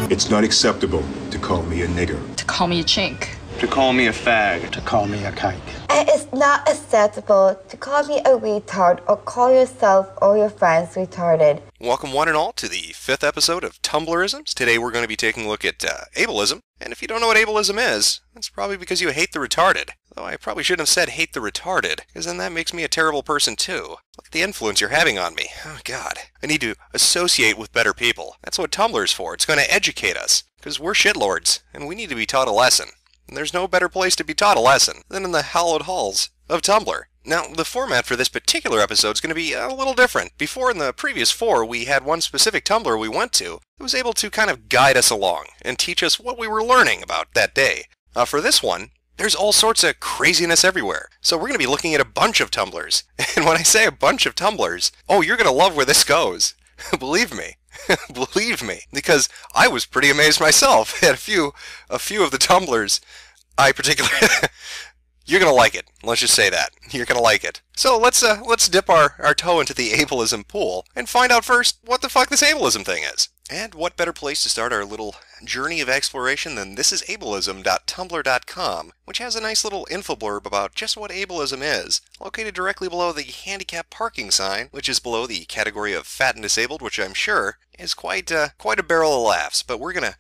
It's not acceptable to call me a nigger. To call me a chink. To call me a fag. To call me a kike. It is not acceptable to call me a retard or call yourself or your friends retarded. Welcome one and all to the 5th episode of Tumblrisms. Today we're going to be taking a look at ableism. And if you don't know what ableism is, it's probably because you hate the retarded. Though I probably shouldn't have said hate the retarded, because then that makes me a terrible person too. Look at the influence you're having on me. Oh god. I need to associate with better people. That's what Tumblr's for. It's going to educate us. Because we're shitlords, and we need to be taught a lesson. And there's no better place to be taught a lesson than in the hallowed halls of Tumblr. Now, the format for this particular episode is going to be a little different. Before, in the previous 4, we had one specific Tumblr we went to that was able to kind of guide us along and teach us what we were learning about that day. For this one, there's all sorts of craziness everywhere. So we're going to be looking at a bunch of Tumblrs. And when I say a bunch of Tumblrs, oh, you're going to love where this goes. Believe me. Believe me. Because I was pretty amazed myself at a few of the Tumblrs I particularly... You're going to like it. Let's just say that. You're going to like it. So let's dip our toe into the ableism pool and find out first what the fuck this ableism thing is. And what better place to start our little journey of exploration than this is ableism.tumblr.com, which has a nice little info blurb about just what ableism is, located directly below the handicap parking sign, which is below the category of fat and disabled, which I'm sure is quite a barrel of laughs. But we're gonna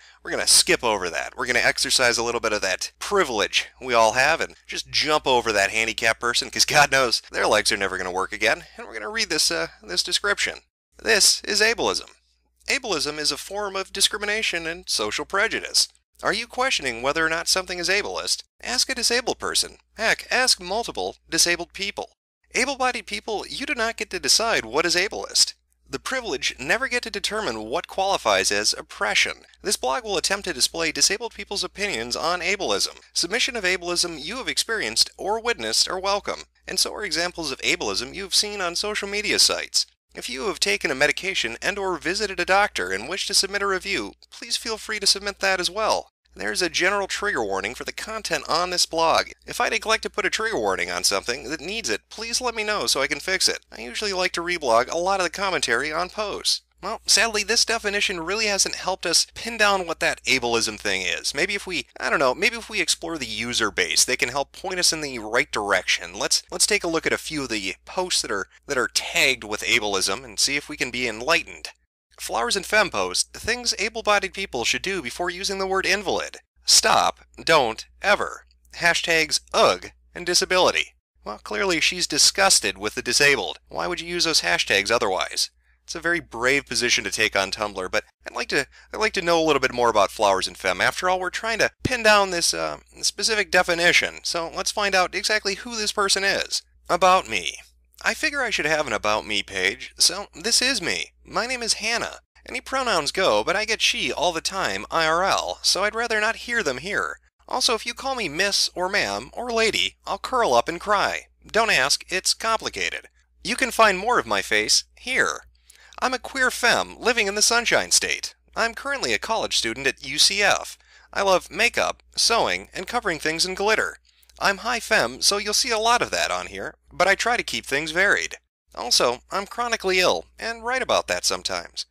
skip over that. We're gonna exercise a little bit of that privilege we all have and just jump over that handicap person, because God knows their legs are never gonna work again. And we're gonna read this description. This is ableism. Ableism is a form of discrimination and social prejudice. Are you questioning whether or not something is ableist? Ask a disabled person. Heck, ask multiple disabled people. Able-bodied people, you do not get to decide what is ableist. The privileged never get to determine what qualifies as oppression. This blog will attempt to display disabled people's opinions on ableism. Submission of ableism you have experienced or witnessed are welcome, and so are examples of ableism you have seen on social media sites. If you have taken a medication and or visited a doctor and wish to submit a review, please feel free to submit that as well. There's a general trigger warning for the content on this blog. If I neglect to put a trigger warning on something that needs it, please let me know so I can fix it. I usually like to reblog a lot of the commentary on posts. Well, sadly, this definition really hasn't helped us pin down what that ableism thing is. Maybe if we explore the user base, they can help point us in the right direction. Let's take a look at a few of the posts that are tagged with ableism and see if we can be enlightened. Flowers and Femme post, things able-bodied people should do before using the word invalid. Stop, don't, ever. Hashtags ugh and disability. Well, clearly she's disgusted with the disabled. Why would you use those hashtags otherwise? It's a very brave position to take on Tumblr, but I'd like to know a little bit more about Flowers and Femme. After all, we're trying to pin down this specific definition, so let's find out exactly who this person is. About me. I figure I should have an About Me page, so this is me. My name is Hannah. Any pronouns go, but I get she all the time IRL, so I'd rather not hear them here. Also, if you call me miss or ma'am or lady, I'll curl up and cry. Don't ask, it's complicated. You can find more of my face here. I'm a queer femme living in the Sunshine State. I'm currently a college student at UCF. I love makeup, sewing, and covering things in glitter. I'm high femme, so you'll see a lot of that on here, but I try to keep things varied. Also, I'm chronically ill, and write about that sometimes.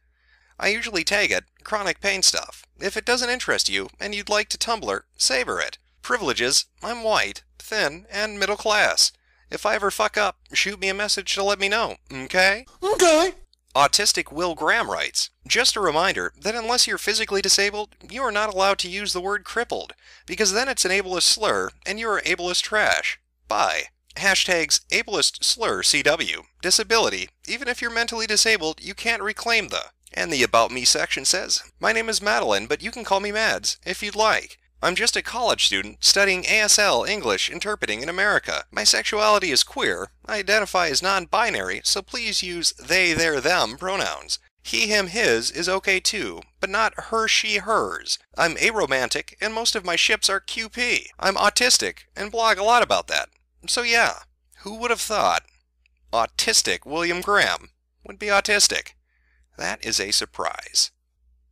I usually tag it chronic pain stuff. If it doesn't interest you, and you'd like to Tumblr, savor it. Privileges, I'm white, thin, and middle class. If I ever fuck up, shoot me a message to let me know, okay? Okay. Autistic Will Graham writes, just a reminder that unless you're physically disabled, you are not allowed to use the word crippled, because then it's an ableist slur, and you're ableist trash. Bye. Hashtags ableist slur CW. Disability. Even if you're mentally disabled, you can't reclaim the. And the About Me section says, my name is Madeline, but you can call me Mads, if you'd like. I'm just a college student studying ASL English interpreting in America. My sexuality is queer. I identify as non-binary, so please use they, their, them pronouns. He, him, his is okay too, but not her, she, hers. I'm aromantic, and most of my ships are QP. I'm autistic, and blog a lot about that. So yeah, who would have thought autistic William Graham would be autistic? That is a surprise.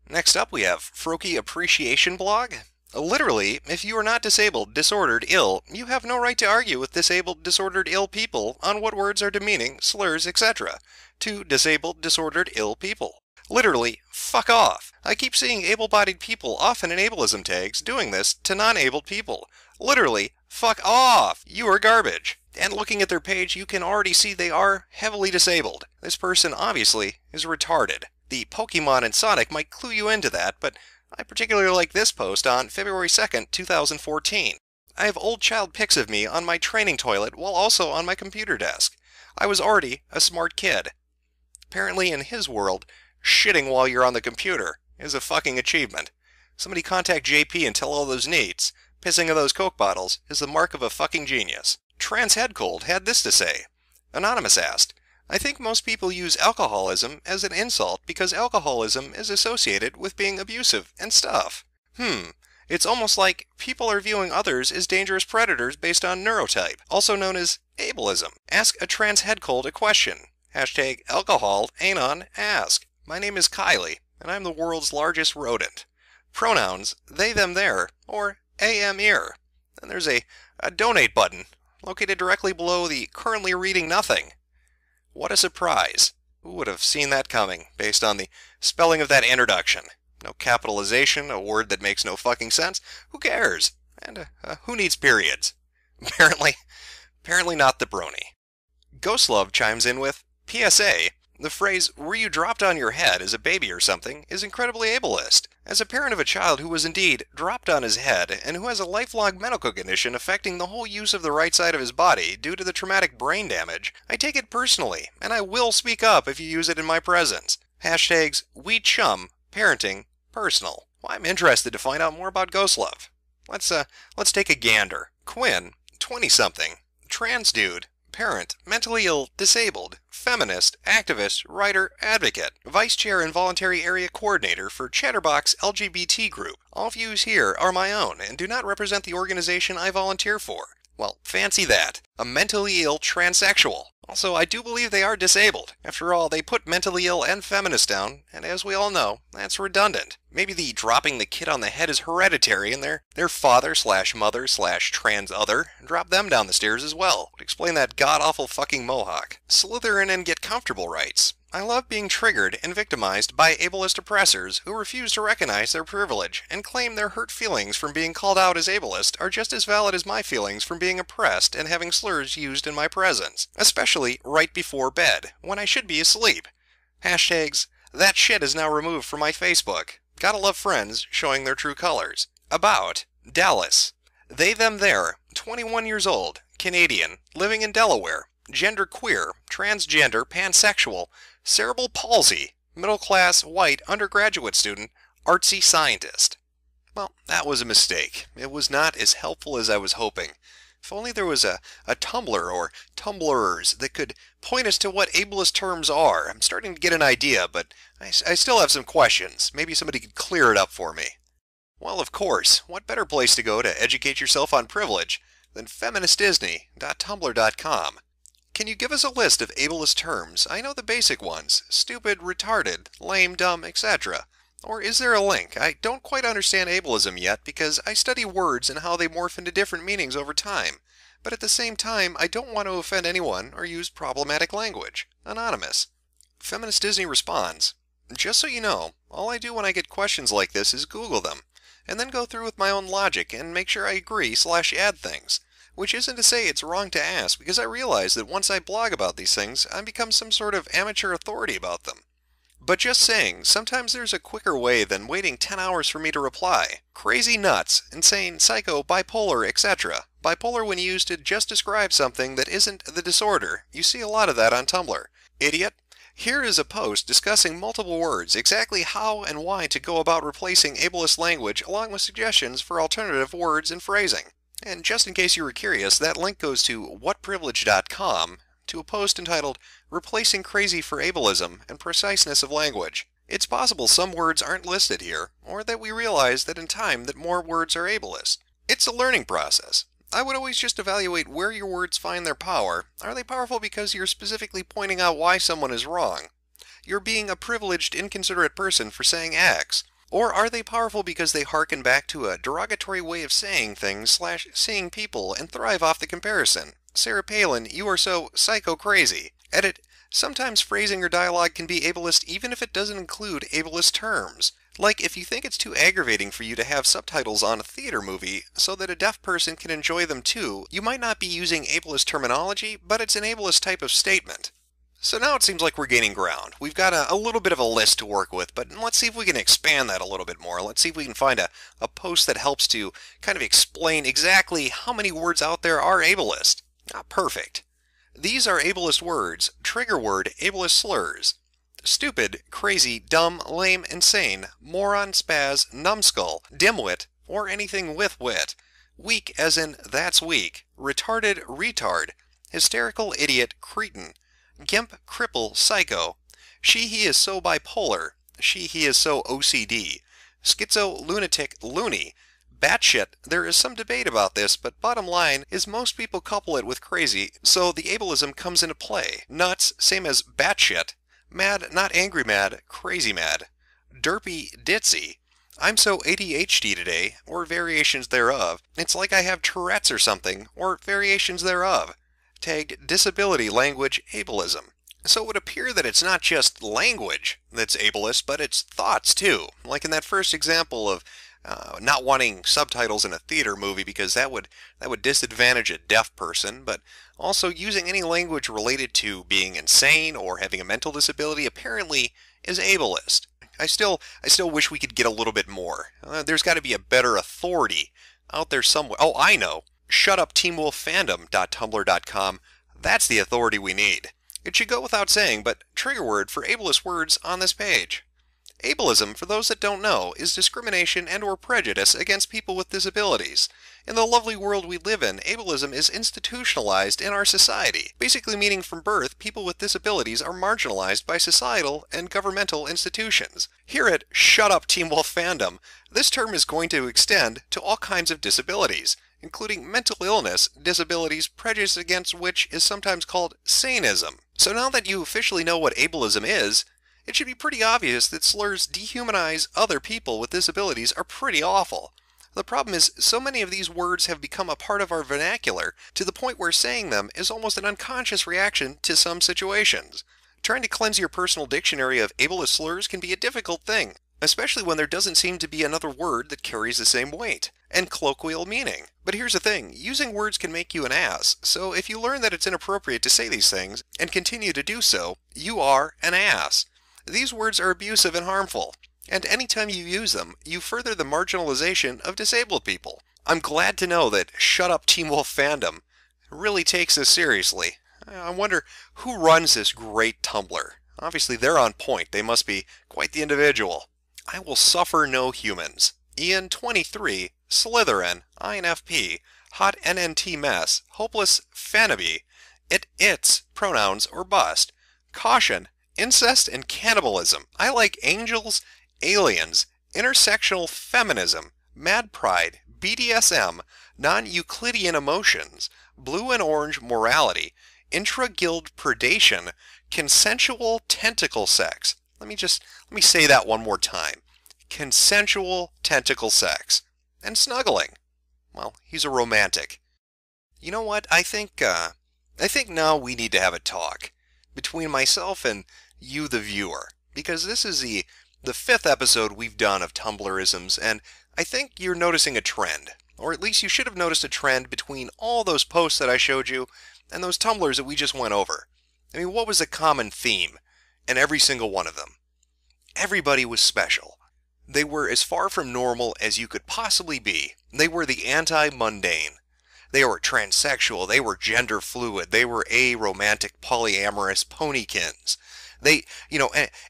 Next up we have Froki Appreciation Blog. Literally, if you are not disabled, disordered, ill, you have no right to argue with disabled, disordered, ill people on what words are demeaning, slurs, etc. to disabled, disordered, ill people. Literally, fuck off. I keep seeing able-bodied people often in ableism tags doing this to non-abled people. Literally, fuck off! You are garbage. And looking at their page, you can already see they are heavily disabled. This person obviously is retarded. The Pokemon and Sonic might clue you into that, but I particularly like this post on February 2nd, 2014. I have old child pics of me on my training toilet while also on my computer desk. I was already a smart kid. Apparently in his world, shitting while you're on the computer is a fucking achievement. Somebody contact JP and tell all those neats. Pissing of those Coke bottles is the mark of a fucking genius. Trans Head Cold had this to say. Anonymous asked, I think most people use alcoholism as an insult because alcoholism is associated with being abusive and stuff. It's almost like people are viewing others as dangerous predators based on neurotype, also known as ableism. Ask a trans head cold a question. Hashtag alcohol anon ask. My name is Kylie, and I'm the world's largest rodent. Pronouns they, them, their, or am, ear. And there's a donate button located directly below the currently reading nothing. What a surprise. Who would have seen that coming based on the spelling of that introduction? No capitalization, a word that makes no fucking sense. Who cares? And who needs periods? Apparently not the brony. Ghostlove chimes in with, PSA, the phrase, were you dropped on your head as a baby or something, is incredibly ableist. As a parent of a child who was indeed dropped on his head and who has a lifelong medical condition affecting the whole use of the right side of his body due to the traumatic brain damage, I take it personally, and I will speak up if you use it in my presence. Hashtags, we chum, parenting, personal. Well, I'm interested to find out more about Ghostlove. Let's take a gander. Quinn, 20-something, trans dude, parent, mentally ill, disabled, feminist, activist, writer, advocate, vice chair and voluntary area coordinator for Chatterbox LGBT group. All views here are my own and do not represent the organization I volunteer for. Well, fancy that. A mentally ill transsexual. Also, I do believe they are disabled. After all, they put mentally ill and feminist down, and as we all know, that's redundant. Maybe the dropping the kid on the head is hereditary and their father/mother/trans other drop them down the stairs as well. Would explain that god-awful fucking mohawk. Slither in and get comfortable writes, I love being triggered and victimized by ableist oppressors who refuse to recognize their privilege and claim their hurt feelings from being called out as ableist are just as valid as my feelings from being oppressed and having slurs used in my presence, especially right before bed, when I should be asleep. Hashtags, that shit is now removed from my Facebook. Gotta love friends showing their true colors. About, Dallas. They, them, their, 21 years old, Canadian, living in Delaware, gender queer, transgender, pansexual, cerebral palsy, middle-class, white, undergraduate student, artsy scientist. Well, that was a mistake. It was not as helpful as I was hoping. If only there was a Tumblr or Tumblrers that could point us to what ableist terms are. I'm starting to get an idea, but I still have some questions. Maybe somebody could clear it up for me. Well, of course, what better place to go to educate yourself on privilege than feministdisney.tumblr.com. Can you give us a list of ableist terms? I know the basic ones, stupid, retarded, lame, dumb, etc. Or is there a link? I don't quite understand ableism yet because I study words and how they morph into different meanings over time. But at the same time, I don't want to offend anyone or use problematic language. Anonymous. Feminist Disney responds, just so you know, all I do when I get questions like this is Google them, and then go through with my own logic and make sure I agree/add things. Which isn't to say it's wrong to ask, because I realize that once I blog about these things, I become some sort of amateur authority about them. But just saying, sometimes there's a quicker way than waiting 10 hours for me to reply. Crazy nuts, insane, psycho, bipolar, etc. Bipolar when used to just describe something that isn't the disorder. You see a lot of that on Tumblr. Idiot. Here is a post discussing multiple words, exactly how and why to go about replacing ableist language along with suggestions for alternative words and phrasing. And just in case you were curious, that link goes to whatprivilege.com to a post entitled Replacing Crazy for Ableism and Preciseness of Language. It's possible some words aren't listed here, or that we realize that in time that more words are ableist. It's a learning process. I would always just evaluate where your words find their power. Are they powerful because you're specifically pointing out why someone is wrong? You're being a privileged, inconsiderate person for saying X. Or are they powerful because they harken back to a derogatory way of saying things/seeing people and thrive off the comparison? Sarah Palin, you are so psycho-crazy. Edit, sometimes phrasing or dialogue can be ableist even if it doesn't include ableist terms. Like if you think it's too aggravating for you to have subtitles on a theater movie so that a deaf person can enjoy them too, you might not be using ableist terminology, but it's an ableist type of statement. So now it seems like we're gaining ground. We've got a little bit of a list to work with, but let's see if we can expand that a little bit more. Let's see if we can find a post that helps to kind of explain exactly how many words out there are ableist. Perfect. These are ableist words. Trigger word, ableist slurs. Stupid, crazy, dumb, lame, insane, moron, spaz, numbskull, dimwit, or anything with wit. Weak as in that's weak. Retarded, retard. Hysterical, idiot, cretin. Gimp, cripple, psycho. She, he is so bipolar. She, he is so OCD. Schizo, lunatic, loony. Batshit, there is some debate about this, but bottom line is most people couple it with crazy, so the ableism comes into play. Nuts, same as batshit. Mad, not angry mad, crazy mad. Derpy, ditzy. I'm so ADHD today, or variations thereof. It's like I have Tourette's or something, or variations thereof. Tagged disability language ableism. So it would appear that it's not just language that's ableist, but it's thoughts too. Like in that first example of not wanting subtitles in a theater movie because that would disadvantage a deaf person, but also using any language related to being insane or having a mental disability apparently is ableist. I still wish we could get a little bit more. There's got to be a better authority out there somewhere. Oh, I know. shutupteamwolffandom.tumblr.com. That's the authority we need. It should go without saying, but trigger word for ableist words on this page. Ableism, for those that don't know, is discrimination and or prejudice against people with disabilities. In the lovely world we live in, ableism is institutionalized in our society, basically meaning from birth, people with disabilities are marginalized by societal and governmental institutions. Here at Shut Up Team Wolf Fandom, this term is going to extend to all kinds of disabilities, including mental illness, disabilities, prejudice against which is sometimes called saneism. So now that you officially know what ableism is, it should be pretty obvious that slurs dehumanize other people with disabilities are pretty awful. The problem is, so many of these words have become a part of our vernacular to the point where saying them is almost an unconscious reaction to some situations. Trying to cleanse your personal dictionary of ableist slurs can be a difficult thing, especially when there doesn't seem to be another word that carries the same weight and colloquial meaning. But here's the thing, using words can make you an ass, so if you learn that it's inappropriate to say these things and continue to do so, you are an ass. These words are abusive and harmful, and anytime you use them, you further the marginalization of disabled people. I'm glad to know that Shut Up Team Wolf Fandom really takes this seriously. I wonder who runs this great Tumblr. Obviously they're on point, they must be quite the individual. I will suffer no humans. Ian 23, Slytherin, INFP, Hot NNT Mess, Hopeless Fanaby, It's, Pronouns, or Bust, Caution, Incest and Cannibalism, I Like Angels, Aliens, Intersectional Feminism, Mad Pride, BDSM, Non-Euclidean Emotions, Blue and Orange Morality, Intra-Guild Predation, Consensual Tentacle Sex. Let me say that one more time. Consensual tentacle sex. And snuggling. Well, he's a romantic. You know what? I think now we need to have a talk between myself and you, the viewer, because this is the fifth episode we've done of Tumblrisms, and I think you're noticing a trend, or at least you should have noticed a trend between all those posts that I showed you and those Tumblrs that we just went over. I mean, what was the common theme in every single one of them? Everybody was special. They were as far from normal as you could possibly be. They were the anti-mundane. They were transsexual, they were gender fluid, they were aromantic, polyamorous ponykins. They,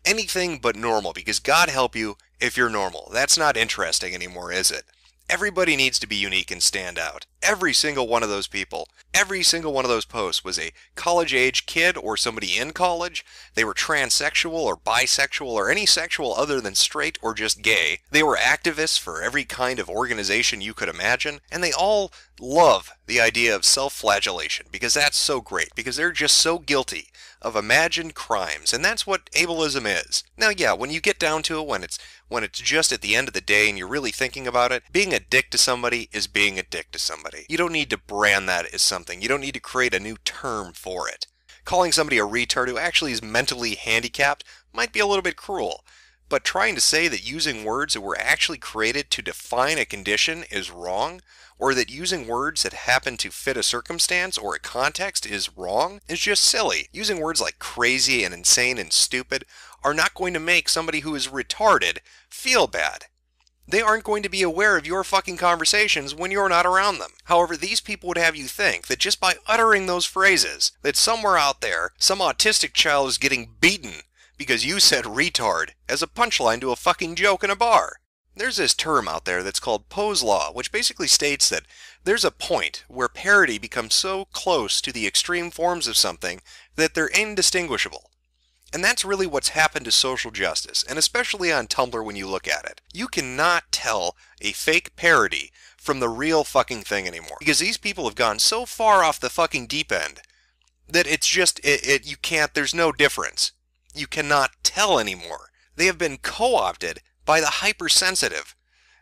anything but normal, because God help you if you're normal. That's not interesting anymore, is it? Everybody needs to be unique and stand out. Every single one of those people, every single one of those posts was a college-age kid or somebody in college. They were transsexual or bisexual or any sexual other than straight or just gay. They were activists for every kind of organization you could imagine, and they all love the idea of self-flagellation because that's so great, because they're just so guilty of imagined crimes, and that's what ableism is. Now, yeah, when you get down to it, when it's just at the end of the day and you're really thinking about it, being a dick to somebody is being a dick to somebody. You don't need to brand that as something. You don't need to create a new term for it. Calling somebody a retard who actually is mentally handicapped might be a little bit cruel, but trying to say that using words that were actually created to define a condition is wrong, or that using words that happen to fit a circumstance or a context is wrong, is just silly. Using words like crazy and insane and stupid are not going to make somebody who is retarded feel bad. They aren't going to be aware of your fucking conversations when you're not around them. However, these people would have you think that just by uttering those phrases, that somewhere out there, some autistic child is getting beaten because you said retard as a punchline to a fucking joke in a bar. There's this term out there that's called Poe's Law, which basically states that there's a point where parody becomes so close to the extreme forms of something that they're indistinguishable. And that's really what's happened to social justice, and especially on Tumblr when you look at it. You cannot tell a fake parody from the real fucking thing anymore. Because these people have gone so far off the fucking deep end that it's just, you can't, there's no difference. You cannot tell anymore. They have been co-opted by the hypersensitive.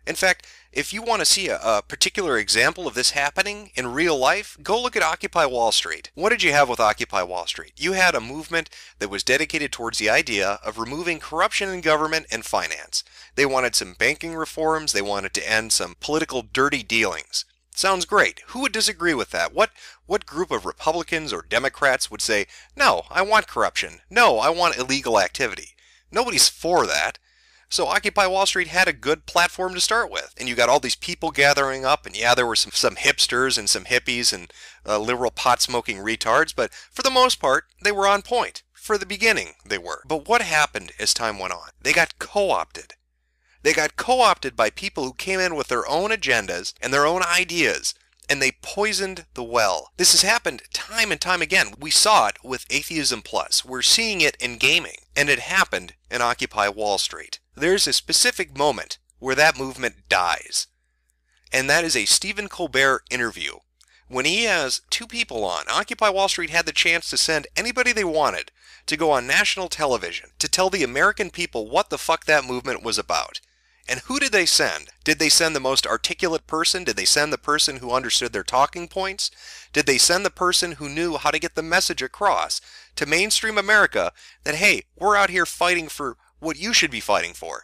In fact, if you want to see a particular example of this happening in real life, go look at Occupy Wall Street. What did you have with Occupy Wall Street? You had a movement that was dedicated towards the idea of removing corruption in government and finance. They wanted some banking reforms. They wanted to end some political dirty dealings. Sounds great. Who would disagree with that? What group of Republicans or Democrats would say, no, I want corruption. No, I want illegal activity. Nobody's for that. So Occupy Wall Street had a good platform to start with. And you got all these people gathering up, and yeah, there were some hipsters and some hippies and liberal pot-smoking retards, but for the most part, they were on point. For the beginning, they were. But what happened as time went on? They got co-opted. They got co-opted by people who came in with their own agendas and their own ideas, and they poisoned the well. This has happened time and time again. We saw it with Atheism Plus. We're seeing it in gaming, and it happened in Occupy Wall Street. There's a specific moment where that movement dies, and that is a Stephen Colbert interview. When he has two people on, Occupy Wall Street had the chance to send anybody they wanted to go on national television to tell the American people what the fuck that movement was about. And who did they send? Did they send the most articulate person? Did they send the person who understood their talking points? Did they send the person who knew how to get the message across to mainstream America that, hey, we're out here fighting for what you should be fighting for?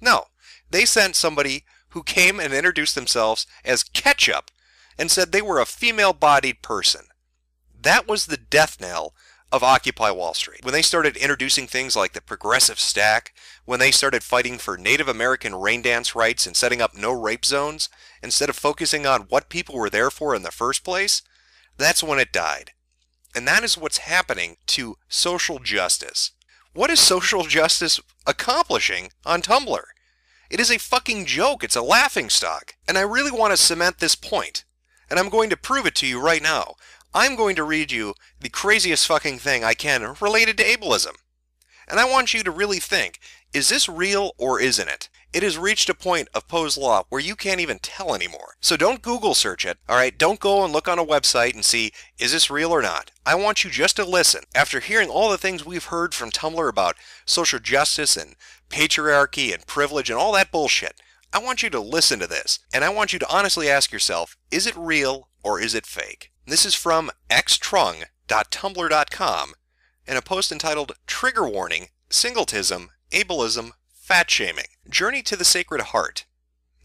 No. They sent somebody who came and introduced themselves as Ketchup and said they were a female-bodied person. That was the death knell of Occupy Wall Street. When they started introducing things like the progressive stack, when they started fighting for Native American rain dance rights and setting up no rape zones, instead of focusing on what people were there for in the first place, that's when it died. And that is what's happening to social justice. What is social justice accomplishing on Tumblr? It is a fucking joke. It's a laughingstock. And I really want to cement this point. And I'm going to prove it to you right now. I'm going to read you the craziest fucking thing I can related to ableism. And I want you to really think, is this real or isn't it? It has reached a point of Poe's Law where you can't even tell anymore. So don't Google search it, alright? Don't go and look on a website and see, is this real or not? I want you just to listen. After hearing all the things we've heard from Tumblr about social justice and patriarchy and privilege and all that bullshit, I want you to listen to this. And I want you to honestly ask yourself, is it real or is it fake? This is from xtrung.tumblr.com in a post entitled Trigger Warning, Singletism, Ableism, Fat Shaming. Journey to the Sacred Heart.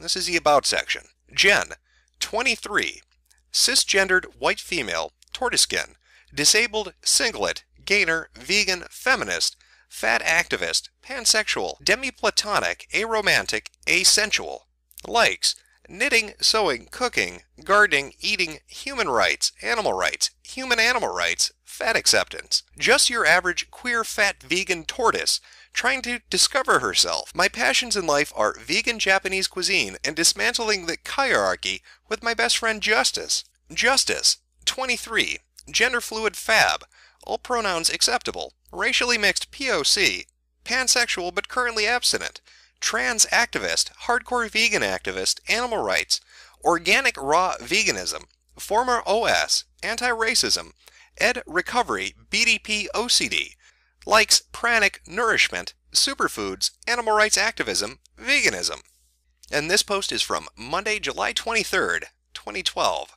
This is the About section. Jen, 23, cisgendered white female, tortoise skin, disabled, singlet, gainer, vegan, feminist, fat activist, pansexual, demi-platonic, aromantic, asensual. Likes: knitting, sewing, cooking, gardening, eating, human rights, human-animal rights, fat acceptance. Just your average queer fat vegan tortoise trying to discover herself. My passions in life are vegan Japanese cuisine and dismantling the hierarchy with my best friend Justice. Justice, 23, gender fluid fab, all pronouns acceptable, racially mixed POC, pansexual but currently abstinent, trans activist, hardcore vegan activist, animal rights, organic raw veganism, former OS, anti-racism, ed recovery, BDP OCD, likes pranic nourishment, superfoods, animal rights activism, veganism. And this post is from Monday, July 23rd, 2012.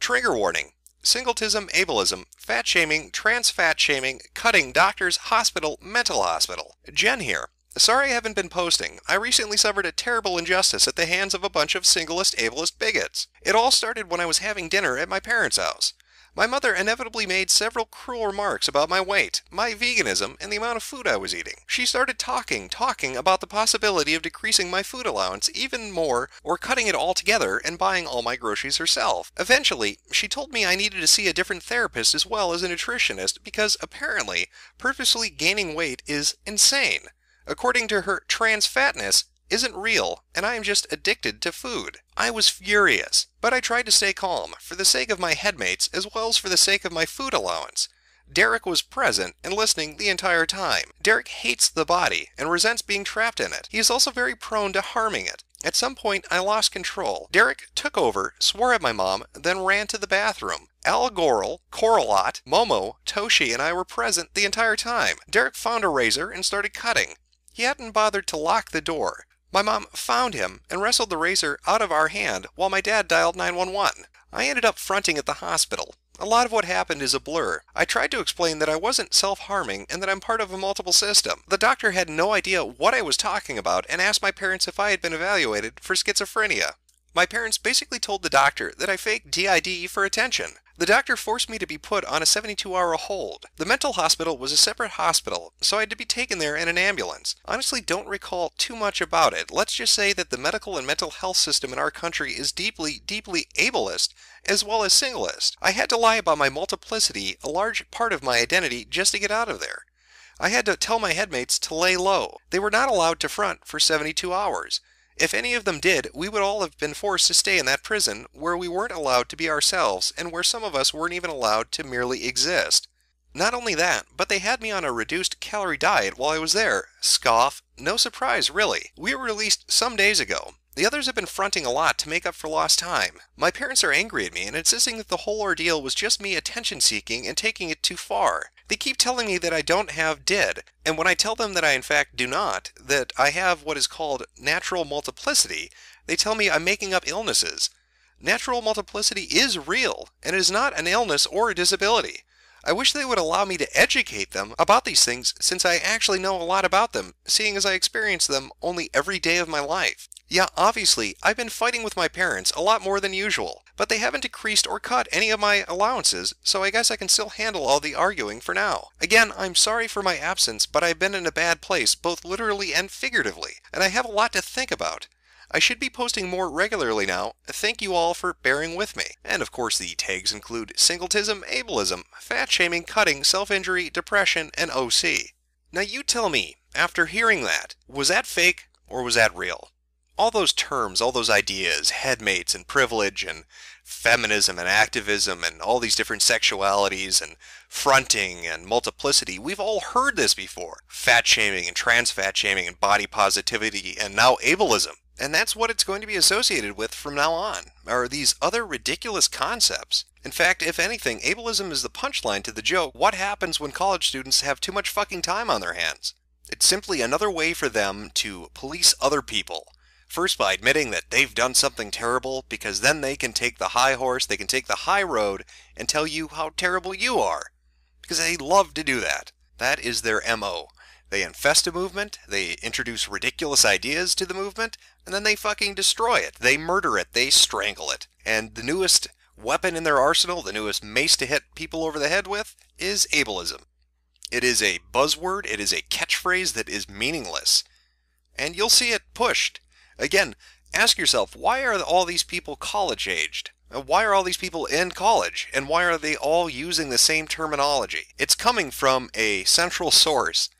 Trigger warning: singletism, ableism, fat shaming, trans fat shaming, cutting, doctors, hospital, mental hospital. Jen here. Sorry I haven't been posting. I recently suffered a terrible injustice at the hands of a bunch of singlist ableist bigots. It all started when I was having dinner at my parents' house. My mother inevitably made several cruel remarks about my weight, my veganism, and the amount of food I was eating. She started talking about the possibility of decreasing my food allowance even more or cutting it all together and buying all my groceries herself. Eventually, she told me I needed to see a different therapist as well as a nutritionist because apparently purposely gaining weight is insane. According to her, trans fatness isn't real, and I am just addicted to food. I was furious, but I tried to stay calm, for the sake of my headmates as well as for the sake of my food allowance. Derek was present and listening the entire time. Derek hates the body and resents being trapped in it. He is also very prone to harming it. At some point, I lost control. Derek took over, swore at my mom, then ran to the bathroom. Al Goral, Coralot, Momo, Toshi, and I were present the entire time. Derek found a razor and started cutting. He hadn't bothered to lock the door. My mom found him and wrestled the razor out of our hand while my dad dialed 911. I ended up fronting at the hospital. A lot of what happened is a blur. I tried to explain that I wasn't self-harming and that I'm part of a multiple system. The doctor had no idea what I was talking about and asked my parents if I had been evaluated for schizophrenia. My parents basically told the doctor that I faked DID for attention. The doctor forced me to be put on a 72-hour hold. The mental hospital was a separate hospital, so I had to be taken there in an ambulance. Honestly, don't recall too much about it. Let's just say that the medical and mental health system in our country is deeply, deeply ableist, as well as singlist. I had to lie about my multiplicity, a large part of my identity, just to get out of there. I had to tell my headmates to lay low. They were not allowed to front for 72 hours. If any of them did, we would all have been forced to stay in that prison where we weren't allowed to be ourselves and where some of us weren't even allowed to merely exist. Not only that, but they had me on a reduced calorie diet while I was there. Scoff. No surprise, really. We were released some days ago. The others have been fronting a lot to make up for lost time. My parents are angry at me and insisting that the whole ordeal was just me attention-seeking and taking it too far. They keep telling me that I don't have DID, and when I tell them that I in fact do not, that I have what is called natural multiplicity, they tell me I'm making up illnesses. Natural multiplicity is real, and it is not an illness or a disability. I wish they would allow me to educate them about these things since I actually know a lot about them, seeing as I experience them only every day of my life. Yeah, obviously, I've been fighting with my parents a lot more than usual, but they haven't decreased or cut any of my allowances, so I guess I can still handle all the arguing for now. Again, I'm sorry for my absence, but I've been in a bad place, both literally and figuratively, and I have a lot to think about. I should be posting more regularly now. Thank you all for bearing with me. And of course the tags include singletism, ableism, fat shaming, cutting, self-injury, depression, and OC. Now you tell me, after hearing that, was that fake or was that real? All those terms, all those ideas, headmates and privilege and feminism and activism and all these different sexualities and fronting and multiplicity, we've all heard this before. Fat shaming and trans fat shaming and body positivity and now ableism. And that's what it's going to be associated with from now on, are these other ridiculous concepts. In fact, if anything, ableism is the punchline to the joke, what happens when college students have too much fucking time on their hands? It's simply another way for them to police other people. First by admitting that they've done something terrible, because then they can take the high horse, they can take the high road, and tell you how terrible you are. Because they love to do that. That is their MO. They infest a movement, they introduce ridiculous ideas to the movement, and then they fucking destroy it. They murder it, they strangle it. And the newest weapon in their arsenal, the newest mace to hit people over the head with, is ableism. It is a buzzword, it is a catchphrase that is meaningless. And you'll see it pushed. Again, ask yourself, why are all these people college-aged? Why are all these people in college? And why are they all using the same terminology? It's coming from a central source.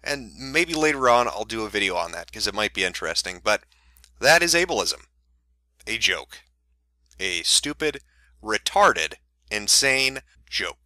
And maybe later on I'll do a video on that, because it might be interesting. But that is ableism. A joke. A stupid, retarded, insane joke.